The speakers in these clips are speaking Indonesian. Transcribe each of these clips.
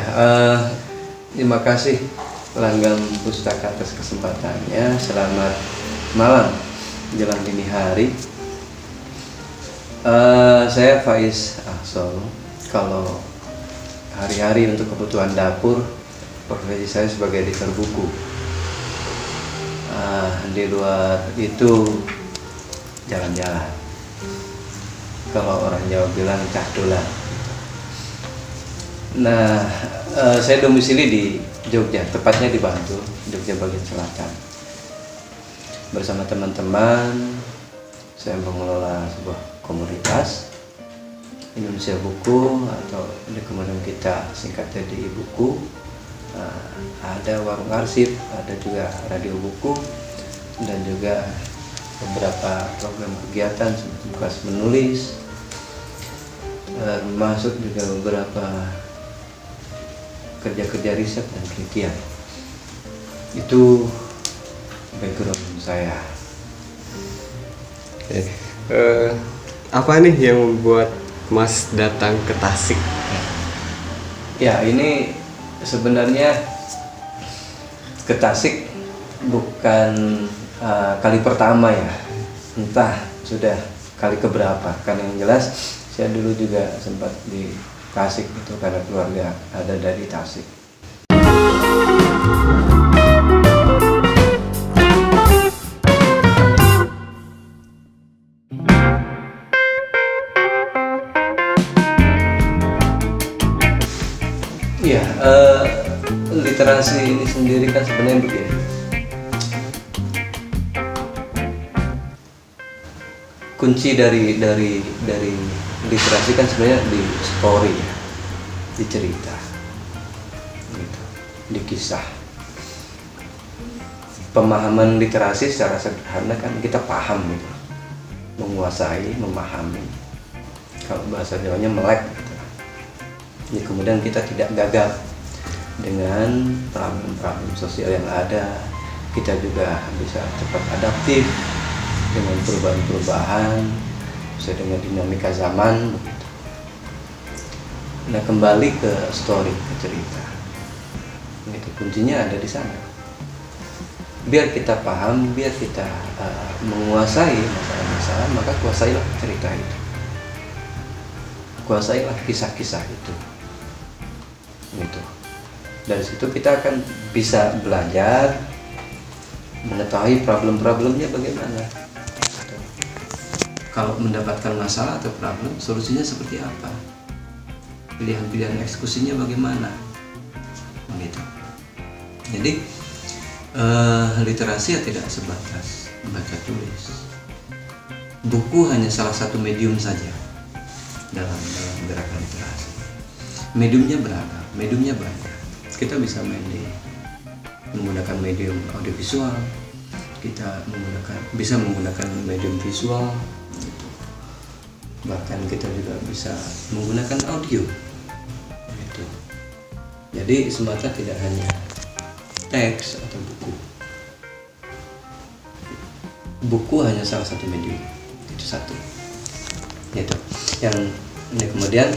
Terima kasih Langgam Pustaka atas kesempatannya. Selamat malam jelang dini hari. Saya Faiz Ahson. Kalau hari-hari untuk kebutuhan dapur, profesi saya sebagai editor buku. Di luar itu jalan-jalan. Kalau orang Jawa bilang cahdolan. Nah, saya domisili di Jogja, tepatnya di Bantul, Jogja bagian selatan. Bersama teman-teman, saya mengelola sebuah komunitas Indonesia Buku, atau kemudian kita singkatnya di Buku. Ada warung arsip, ada juga radio buku, dan juga beberapa program kegiatan seperti kelas menulis, termasuk juga beberapa kerja-kerja riset dan penelitian. Itu background saya. Apa nih yang membuat Mas datang ke Tasik? Ya, ini sebenarnya ke Tasik bukan kali pertama ya, entah sudah kali keberapa. Kan yang jelas saya dulu juga sempat di Tasik itu karena keluarga ada dari Tasik. Iya, literasi ini sendiri kan sebenarnya begini. Kunci dari literasi kan sebenarnya di story ya, di cerita, gitu, di kisah. Pemahaman literasi secara sederhana kan kita paham gitu, menguasai, memahami. Kalau bahasa Jawanya melek gitu. Ya, kemudian kita tidak gagal dengan problem-problem sosial yang ada. Kita juga bisa cepat adaptif dengan perubahan-perubahan sesuai dengan dinamika zaman begitu. Nah, kembali ke story, ke cerita, itu kuncinya ada di sana. Biar kita paham, biar kita menguasai masalah-masalah, maka kuasailah cerita itu, kuasailah kisah-kisah itu, gitu. Dari situ kita akan bisa belajar mengetahui problem-problemnya bagaimana. Kalau mendapatkan masalah atau problem, solusinya seperti apa? Pilihan-pilihan eksekusinya bagaimana? Begitu. Jadi literasi ya tidak sebatas baca tulis. Buku hanya salah satu medium saja dalam gerakan literasi. Mediumnya beragam, mediumnya banyak. Kita bisa menggunakan medium audiovisual, kita bisa menggunakan medium visual. Bahkan kita juga bisa menggunakan audio gitu. Jadi semata tidak hanya teks atau buku. Buku hanya salah satu medium, itu satu gitu. Yang ini kemudian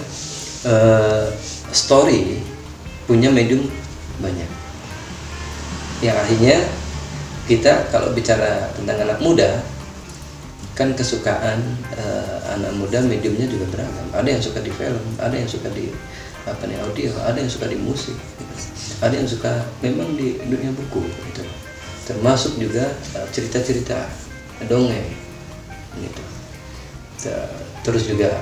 story punya medium banyak, yang akhirnya kita kalau bicara tentang anak muda kan kesukaan anak muda mediumnya juga beragam. Ada yang suka di film, ada yang suka di audio, ada yang suka di musik, ada yang suka memang di dunia buku gitu. Termasuk juga cerita-cerita, dongeng gitu. Terus juga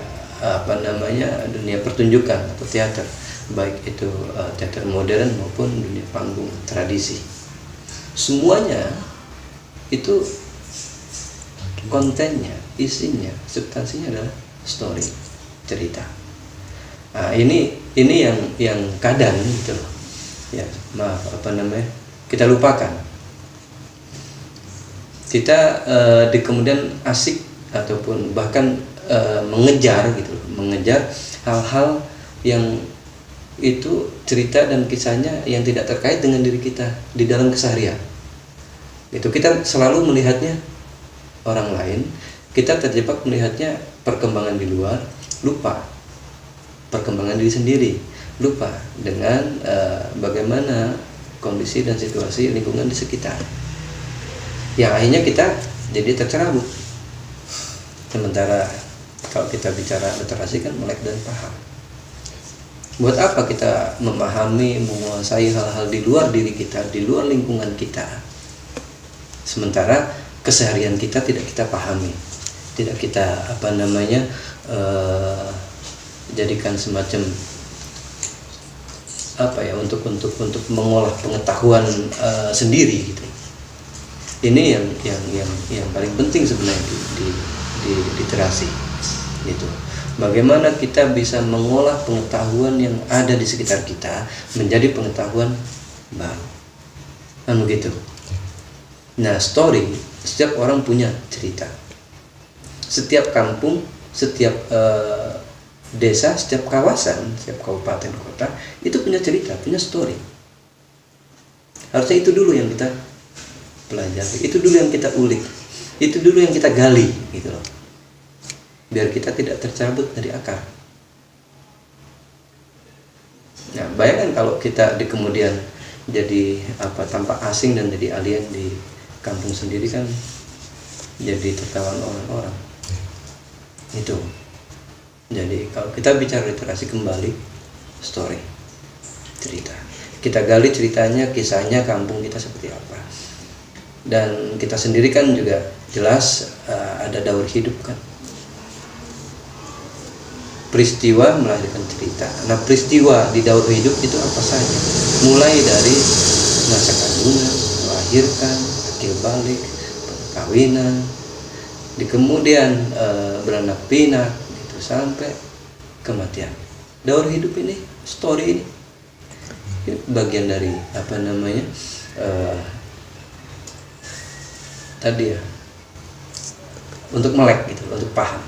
dunia pertunjukan atau teater, baik itu teater modern maupun dunia panggung tradisi. Semuanya itu kontennya, isinya, substansinya adalah story, cerita. Nah, ini yang kadang gitu loh. Ya, kita lupakan. Kita kemudian asik ataupun bahkan mengejar gitu loh, mengejar hal-hal yang itu cerita dan kisahnya yang tidak terkait dengan diri kita di dalam keseharian. Itu kita selalu melihatnya orang lain, kita terjebak melihatnya perkembangan di luar, lupa perkembangan diri sendiri. lupa dengan bagaimana kondisi dan situasi lingkungan di sekitar. Yang akhirnya kita jadi tercerabut. Sementara kalau kita bicara literasi kan melek dan paham. Buat apa kita memahami, menguasai hal-hal di luar diri kita, di luar lingkungan kita, sementara keseharian kita tidak kita pahami, tidak kita jadikan semacam untuk mengolah pengetahuan sendiri gitu. Ini yang paling penting sebenarnya di literasi gitu. Bagaimana kita bisa mengolah pengetahuan yang ada di sekitar kita menjadi pengetahuan baru, kan begitu. Nah, story, setiap orang punya cerita. Setiap kampung, setiap desa, setiap kawasan, setiap kabupaten kota itu punya cerita, punya story. Harusnya itu dulu yang kita pelajari, itu dulu yang kita ulik, itu dulu yang kita gali gitu loh. Biar kita tidak tercabut dari akar. Nah, bayangkan kalau kita di kemudian jadi tampak asing dan jadi alien di kampung sendiri, kan jadi tertawan orang-orang. Itu. Jadi kalau kita bicara literasi kembali, story, cerita. Kita gali ceritanya, kisahnya kampung kita seperti apa. Dan kita sendiri kan juga jelas ada daur hidup kan. Peristiwa melahirkan cerita. Nah, peristiwa di daur hidup itu apa saja? Mulai dari masa kandungan, melahirkan, akil balik, perkawinan, di kemudian beranak pinak, gitu, sampai kematian. Daur hidup ini, story ini bagian dari tadi ya, untuk melek gitu, untuk paham.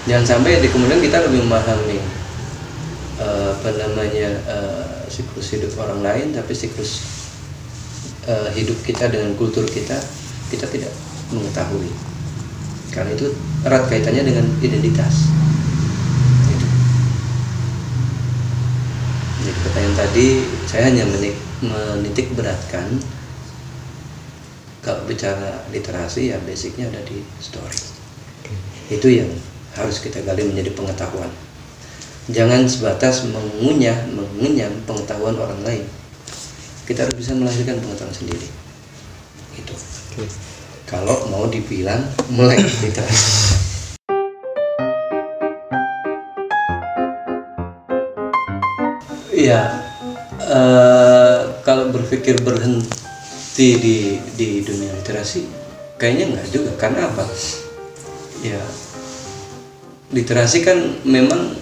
Jangan sampai di kemudian kita lebih memahami siklus hidup orang lain, tapi siklus hidup kita dengan kultur kita tidak mengetahui. Karena itu erat kaitannya dengan identitas. Jadi pertanyaan tadi saya hanya menitik beratkan, kalau bicara literasi ya basicnya ada di story. Itu yang harus kita gali menjadi pengetahuan. Jangan sebatas mengunyam pengetahuan orang lain. Kita harus bisa melahirkan pengetahuan sendiri. Itu. Kalau mau dibilang melek literasi. Iya, kalau berpikir berhenti di dunia literasi, kayaknya enggak juga. Karena apa? Ya, literasi kan memang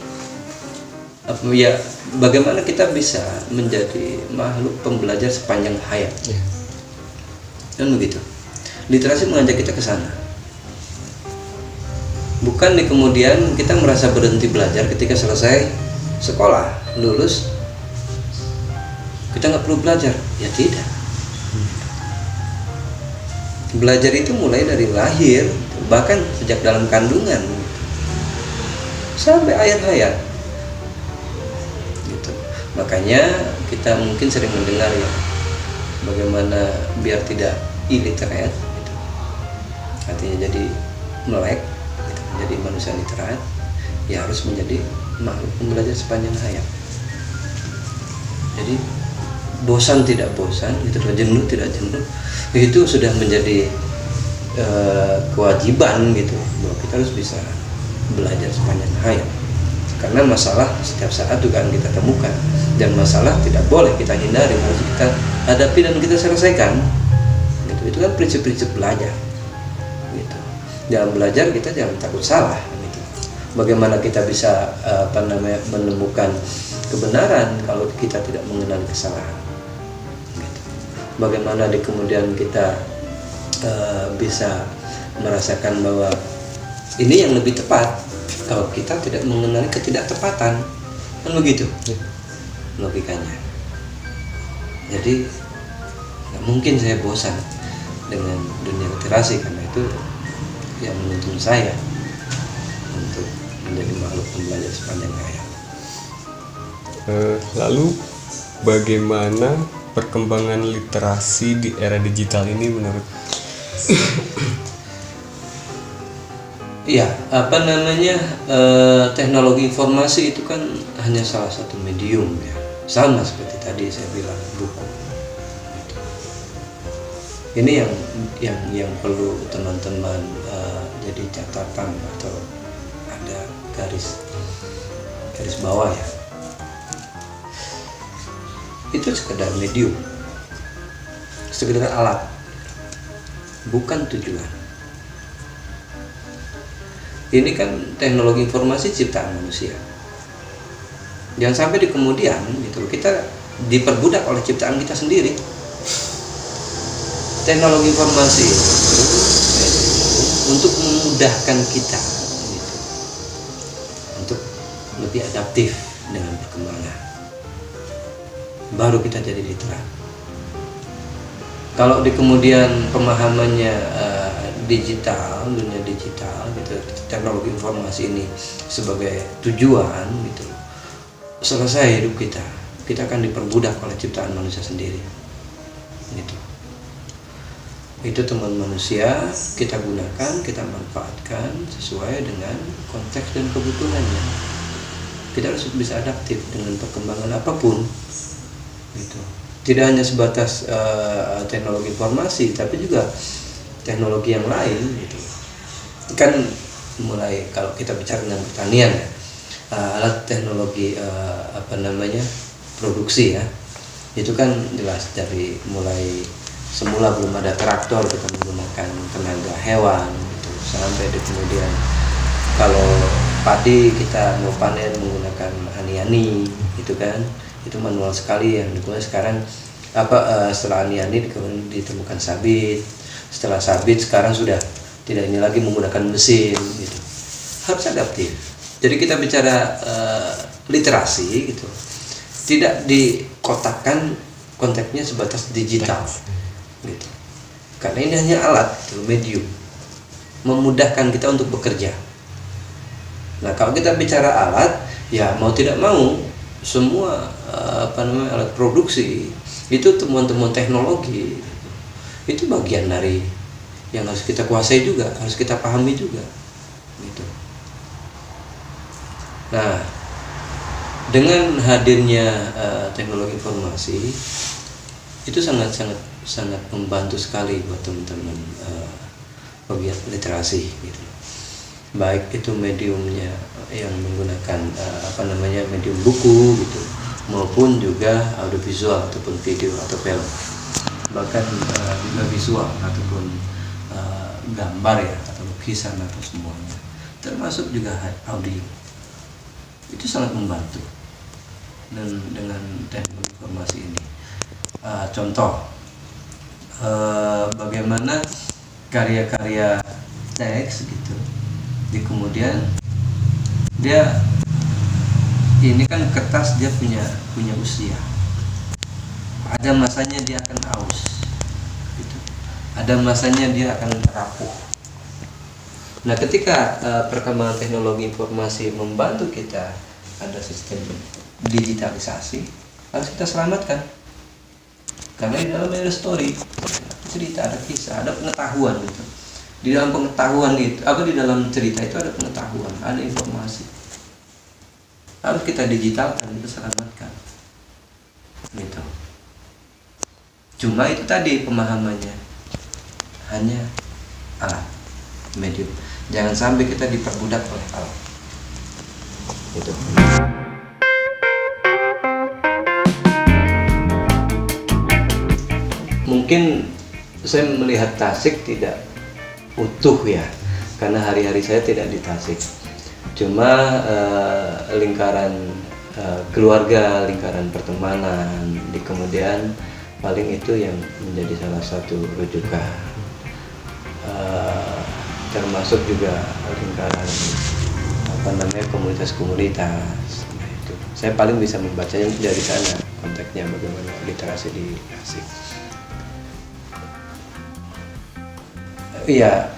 bagaimana kita bisa menjadi makhluk pembelajar sepanjang hayat, kan begitu. Literasi mengajak kita ke sana. Bukan di kemudian kita merasa berhenti belajar ketika selesai sekolah, lulus, kita nggak perlu belajar. Ya tidak. Belajar itu mulai dari lahir, bahkan sejak dalam kandungan sampai akhir hayat gitu. Makanya kita mungkin sering mendengar ya, bagaimana biar tidak illiterate gitu. Artinya jadi melek gitu, menjadi manusia literat, ya harus menjadi makhluk pembelajar sepanjang hayat. Jadi bosan tidak bosan gitu, jenuh tidak jenuh, itu sudah menjadi kewajiban gitu, bahwa kita harus bisa belajar sepanjang hayat. Karena masalah setiap saat juga akan kita temukan, dan masalah tidak boleh kita hindari, harus kita hadapi dan kita selesaikan gitu. Itu kan prinsip-prinsip belajar gitu. Dalam belajar kita jangan takut salah gitu. Bagaimana kita bisa menemukan kebenaran kalau kita tidak mengenali kesalahan gitu. Bagaimana di kemudian kita bisa merasakan bahwa ini yang lebih tepat kalau kita tidak mengenali ketidaktepatan, kan begitu logikanya. Jadi nggak mungkin saya bosan dengan dunia literasi, karena itu yang menuntun saya untuk menjadi makhluk pembelajar sepanjang hayat. Lalu bagaimana perkembangan literasi di era digital ini menurut? Ya, teknologi informasi itu kan hanya salah satu medium ya. Sama seperti tadi saya bilang buku. Ini yang perlu teman-teman jadi catatan atau ada garis bawah ya. Itu sekedar medium, sekedar alat, bukan tujuan. Ini kan teknologi informasi ciptaan manusia. Jangan sampai di kemudian gitu kita diperbudak oleh ciptaan kita sendiri. Teknologi informasi itu untuk memudahkan kita gitu, untuk lebih adaptif dengan perkembangan. Baru kita jadi literat. Kalau di kemudian pemahamannya dunia digital gitu, teknologi informasi ini sebagai tujuan gitu, selesai hidup kita akan diperbudak oleh ciptaan manusia sendiri gitu. Itu teman manusia kita gunakan, kita manfaatkan sesuai dengan konteks dan kebutuhannya. Kita harus bisa adaptif dengan perkembangan apapun gitu. Tidak hanya sebatas teknologi informasi, tapi juga teknologi yang lain gitu. Kan mulai kalau kita bicara tentang pertanian ya, alat teknologi produksi ya, itu kan jelas dari mulai semula belum ada traktor, kita menggunakan tenaga hewan gitu, sampai di kemudian kalau padi kita mau panen menggunakan ani-ani gitu kan, itu manual sekali. Yang digunakan sekarang setelah ani-ani ditemukan sabit, setelah sabit sekarang sudah tidak ini lagi menggunakan mesin gitu. Harus adaptif. Jadi kita bicara literasi gitu, tidak dikotakkan konteksnya sebatas digital gitu. Karena ini hanya alat gitu, medium memudahkan kita untuk bekerja. Nah, kalau kita bicara alat, ya mau tidak mau semua alat produksi itu temuan-temuan teknologi itu bagian dari yang harus kita kuasai juga, harus kita pahami juga gitu. Nah, dengan hadirnya teknologi informasi itu sangat membantu sekali buat teman-teman pegiat literasi gitu. Baik itu mediumnya yang menggunakan medium buku gitu, maupun juga audiovisual ataupun video atau film, bahkan juga visual ataupun gambar ya, atau lukisan atau semuanya, termasuk juga audio. Itu sangat membantu dan dengan teknologi informasi ini. Contoh bagaimana karya-karya teks gitu, di kemudian dia ini kan kertas, dia punya usia, ada masanya dia akan aus gitu. Ada masanya dia akan rapuh. Nah, ketika perkembangan teknologi informasi membantu kita, ada sistem digitalisasi, harus kita selamatkan. Karena di dalam ada story, cerita, ada kisah, ada pengetahuan gitu. Di dalam pengetahuan itu, di dalam cerita itu ada pengetahuan, ada informasi. Harus kita digitalkan, kita selamatkan. Gitu. Cuma itu tadi pemahamannya hanya alat, medium. Jangan sampai kita diperbudak oleh alat. Gitu. Mungkin saya melihat Tasik tidak utuh ya, karena hari-hari saya tidak di Tasik. Cuma lingkaran keluarga, lingkaran pertemanan, di kemudian paling itu yang menjadi salah satu rujukan. Termasuk juga lingkaran komunitas-komunitas. Nah, itu saya paling bisa membacanya dari sana, konteksnya bagaimana literasi di Tasik. Iya,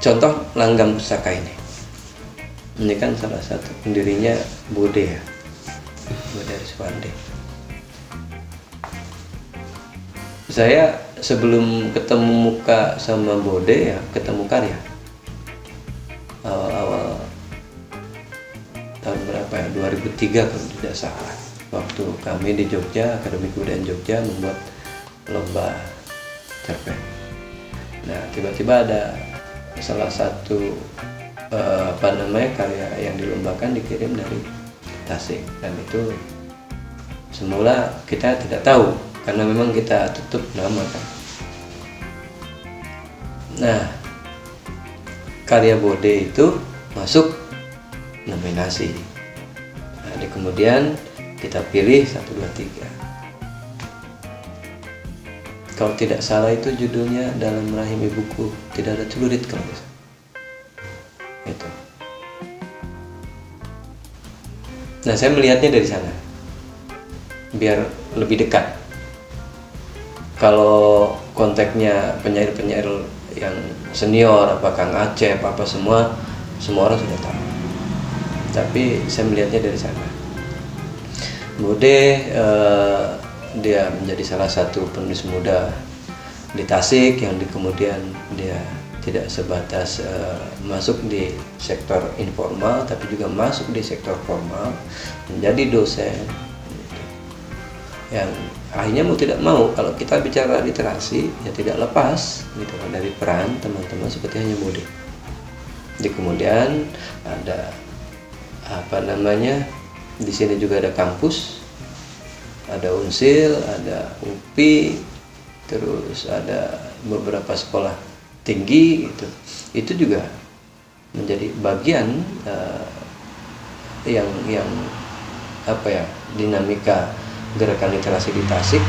contoh langgam pusaka ini. Ini kan salah satu pendirinya Bode ya, Bode Ariswande. Saya sebelum ketemu muka sama Bode ya ketemu Karya awal-awal tahun berapa ya, 2003 kalau tidak salah, waktu kami di Jogja, Akademi Kebudayaan Jogja membuat lomba cerpen. Nah tiba-tiba ada salah satu karya yang dilombakan dikirim dari Tasik, dan itu semula kita tidak tahu karena memang kita tutup nama kan. Nah karya Bode itu masuk nominasi. Nah, kemudian kita pilih 1, 2, 3. Kalau tidak salah itu judulnya Dalam Rahim Ibuku Tidak Ada Celurit kalau bisa. Itu. Nah saya melihatnya dari sana biar lebih dekat. Kalau konteksnya penyair-penyair yang senior, apa Kang Acep, apa semua orang sudah tahu. Tapi saya melihatnya dari sana. Bode dia menjadi salah satu penulis muda di Tasik yang kemudian dia tidak sebatas masuk di sektor informal, tapi juga masuk di sektor formal, menjadi dosen. Yang akhirnya mau tidak mau kalau kita bicara literasi ya tidak lepas gitu dari peran teman-teman seperti hanya Bode. Di kemudian ada di sini juga ada kampus, ada Unsil, ada UPI, terus ada beberapa sekolah tinggi gitu. Itu juga menjadi bagian yang dinamika gerakan literasi di Tasik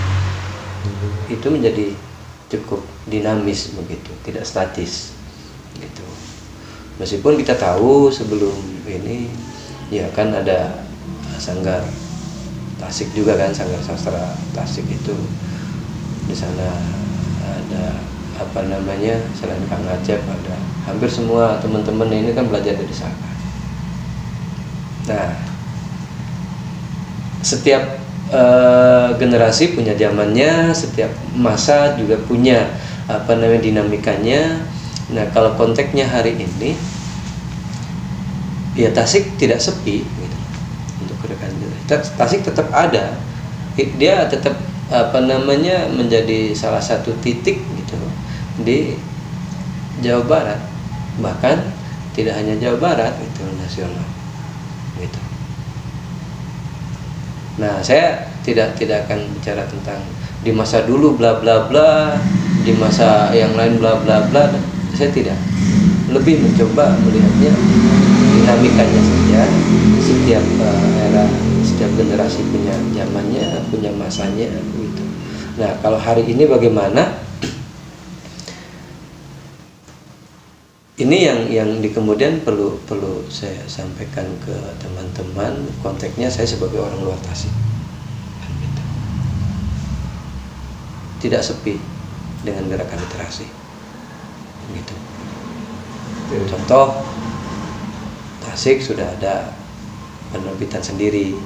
itu menjadi cukup dinamis begitu, tidak statis gitu. Meskipun kita tahu sebelum ini ya kan ada Sanggar Tasik juga kan, Sanggar Sastra Tasik itu di sana ada selain Kang Acep ada hampir semua teman-teman ini kan belajar dari sana. Nah setiap generasi punya zamannya, setiap masa juga punya dinamikanya. Nah kalau konteksnya hari ini ya Tasik tidak sepi gitu. Untuk gerakan Tasik tetap ada, dia tetap menjadi salah satu titik gitu di Jawa Barat, bahkan tidak hanya Jawa Barat itu nasional gitu. Nah, saya tidak akan bicara tentang di masa dulu bla bla bla, di masa yang lain bla bla bla. Saya tidak. Lebih mencoba melihatnya dinamikanya saja. Setiap era, setiap generasi punya zamannya, punya masanya gitu. Nah, kalau hari ini bagaimana? Ini yang kemudian perlu saya sampaikan ke teman-teman. Konteksnya saya sebagai orang luar Tasik, gitu. Tidak sepi dengan gerakan literasi, gitu. Contoh, Tasik sudah ada penerbitan sendiri,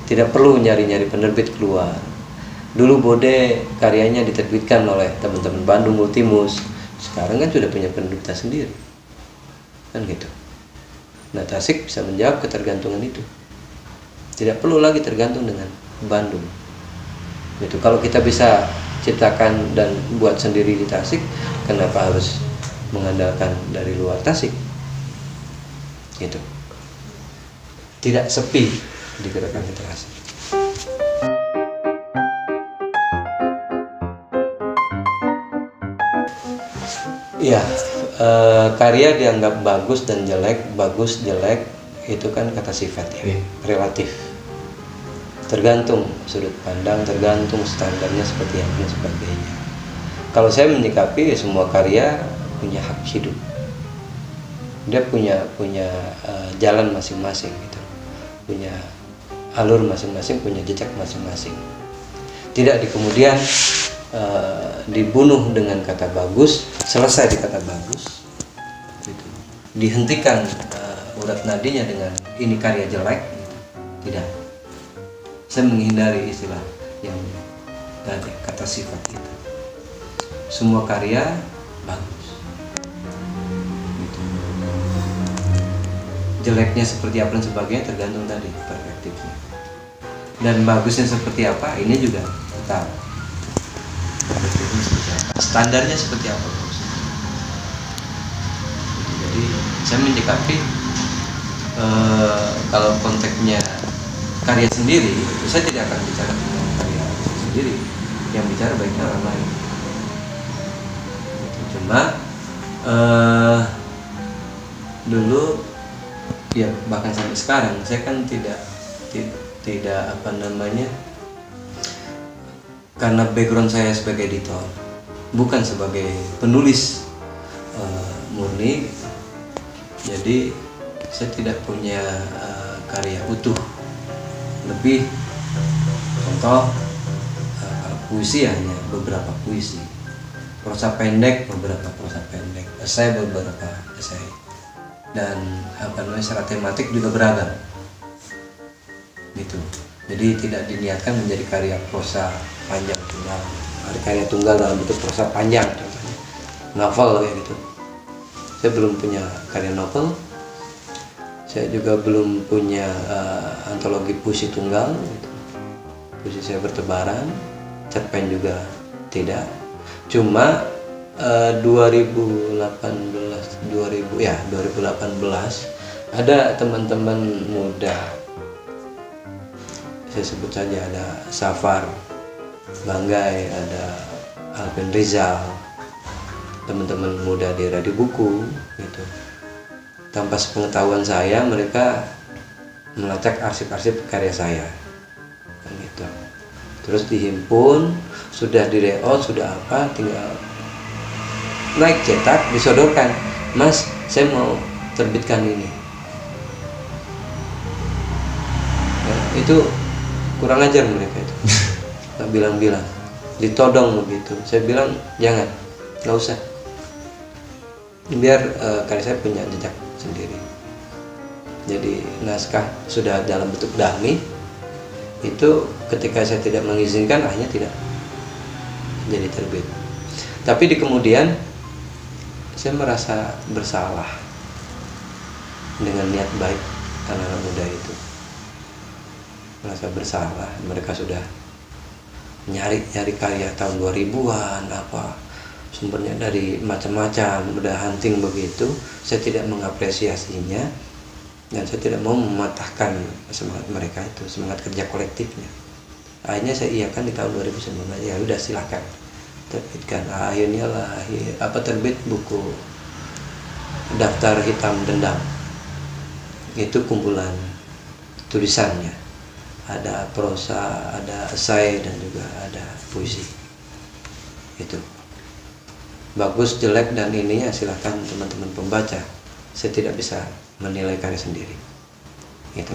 tidak perlu nyari-nyari penerbit keluar. Dulu Bode karyanya diterbitkan oleh teman-teman Bandung Multimus. Sekarang kan sudah punya penerbitan sendiri, kan gitu. Nah Tasik bisa menjawab ketergantungan itu, tidak perlu lagi tergantung dengan Bandung gitu. Kalau kita bisa ciptakan dan buat sendiri di Tasik, kenapa harus mengandalkan dari luar Tasik gitu. Tidak sepi di gerakan literasi. Ya, karya dianggap bagus dan jelek, bagus jelek itu kan kata sifat ya, relatif. Tergantung sudut pandang, tergantung standarnya seperti apa dan sebagainya. Kalau saya menyikapi semua karya punya hak hidup, dia punya jalan masing-masing gitu, punya alur masing-masing, punya jejak masing-masing. Tidak di kemudian dibunuh dengan kata bagus, selesai di kata bagus gitu. Dihentikan urat nadinya dengan ini karya jelek gitu. Tidak, saya menghindari istilah yang tadi kata sifat itu. Semua karya bagus gitu. Jeleknya seperti apa dan sebagainya tergantung tadi perspektifnya, dan bagusnya seperti apa ini juga tahu perspektifnya seperti apa, standarnya seperti apa. Jadi saya menyikapi kalau konteksnya karya sendiri, saya tidak akan bicara tentang karya sendiri, yang bicara baiknya orang lain. Cuma dulu ya, bahkan sampai sekarang saya kan tidak apa namanya, karena background saya sebagai editor, bukan sebagai penulis murni, jadi saya tidak punya karya utuh lebih. Contoh, kalau puisi hanya beberapa puisi, prosa pendek beberapa prosa pendek, esai beberapa esai, dan apa namanya, secara tematik juga beragam gitu. Jadi tidak diniatkan menjadi karya prosa panjang tunggal, karya tunggal dalam bentuk prosa panjang, contohnya novel kayak gitu. Saya belum punya karya novel, saya juga belum punya antologi puisi tunggal gitu. Puisi saya bertebaran, cerpen juga tidak. Cuma 2018 ada teman-teman muda, saya sebut saja, ada Safar Banggai, ada Alvin Rizal, teman-teman muda di Radio Buku gitu. Tanpa sepengetahuan saya, mereka melacak arsip-arsip karya saya gitu. Terus dihimpun, sudah di layout, sudah apa, tinggal naik cetak, disodorkan, Mas, saya mau terbitkan ini. Ya, itu kurang ajar mereka itu. Nggak bilang-bilang, ditodong begitu. Saya bilang jangan, nggak usah. Biar karya saya punya jejak sendiri. Jadi naskah sudah dalam bentuk dummy, itu ketika saya tidak mengizinkan, akhirnya tidak jadi terbit. Tapi di kemudian saya merasa bersalah dengan niat baik anak-anak muda itu. Merasa bersalah, mereka sudah nyari karya tahun 2000-an, apa sumbernya dari macam-macam, udah hunting begitu. Saya tidak mengapresiasinya, dan saya tidak mau mematahkan semangat mereka itu, semangat kerja kolektifnya. Akhirnya saya iakan di tahun 2019, ya udah silahkan terbitkan. Akhirnya terbit buku Daftar Hitam Dendam. Itu kumpulan tulisannya, ada prosa, ada esai, dan juga ada puisi. Itu bagus, jelek, dan ininya silahkan teman-teman pembaca. Saya tidak bisa menilai karya sendiri. Gitu.